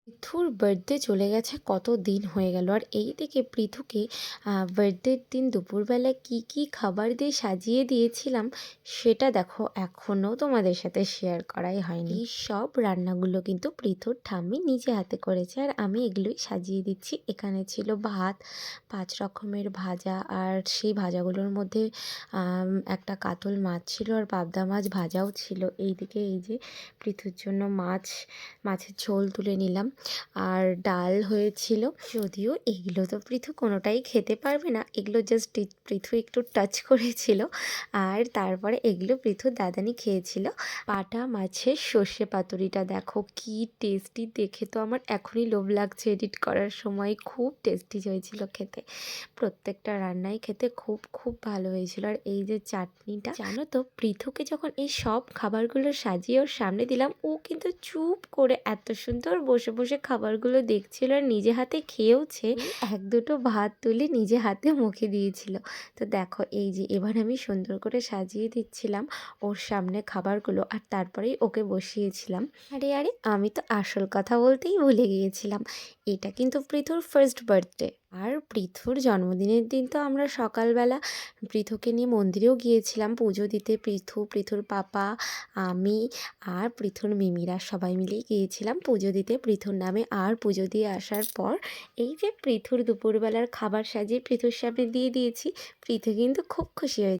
পৃথুর birthday চলে গেছে কত দিন হয়ে গেল। আর এই দিকে পৃথুকে বার্থডের দিন দুপুরবেলায় কি কি খাবার দিয়ে সাজিয়ে দিয়েছিলাম সেটা দেখো, এখনও তোমাদের সাথে শেয়ার করাই হয়নি। এই সব রান্নাগুলো কিন্তু পৃথুর ঠাম্মি নিজে হাতে করেছে, আর আমি এগুলোই সাজিয়ে দিচ্ছি। এখানে ছিল ভাত, 5 রকমের ভাজা, আর সেই ভাজাগুলোর মধ্যে একটা কাতল মাছ ছিল, আর পাবদা মাছ ভাজাও ছিল। এইদিকে এই যে পৃথুর জন্য মাছের ঝোল তুলে নিলাম, আর ডাল হয়েছিল। যদিও এগুলো তো পৃথু কোনোটাই খেতে পারবে না, এগুলো জাস্ট পৃথু একটু টাচ করেছিল। আর তারপরে এগুলো পৃথুর দাদানি খেয়েছিল। পাটা মাছের সর্ষে পাতুরিটা দেখো কি টেস্টি, দেখে তো আমার এখনই লোভ লাগছে। এডিট করার সময় খুব টেস্টি হয়েছিল খেতে, প্রত্যেকটা রান্নাই খেতে খুব খুব ভালো হয়েছিল। আর এই যে চাটনিটা, জানো তো পৃথুকে যখন এই সব খাবারগুলো সাজিয়ে ওর সামনে দিলাম, ও কিন্তু চুপ করে এত সুন্দর বসে বসে খাবারগুলো দেখছিল, আর নিজে হাতে খেয়েওছে। এক দুটো ভাত তুলে নিজে হাতে মুখে দিয়েছিল। তো দেখো এই যে এবার আমি সুন্দর করে সাজিয়ে দিচ্ছিলাম ওর সামনে খাবারগুলো, আর তারপরেই ওকে বসিয়েছিলাম। আরে আরে, আমি তো আসল কথা বলতেই ভুলে গিয়েছিলাম, এটা কিন্তু পৃথুর ফার্স্ট বার্থডে। আর পৃথুর জন্মদিনের দিন তো আমরা সকালবেলা পৃথুকে নিয়ে মন্দিরেও গিয়েছিলাম পুজো দিতে। পৃথুর পাপা, আমি আর পৃথুর মিমিরা সবাই মিলেই গিয়েছিলাম পুজো দিতে পৃথুর নামে। আর পুজো দিয়ে আসার পর এই যে পৃথুর দুপুরবেলার খাবার সাজিয়ে পৃথুর সামনে দিয়ে দিয়েছি, পৃথু কিন্তু খুব খুশি হয়েছে।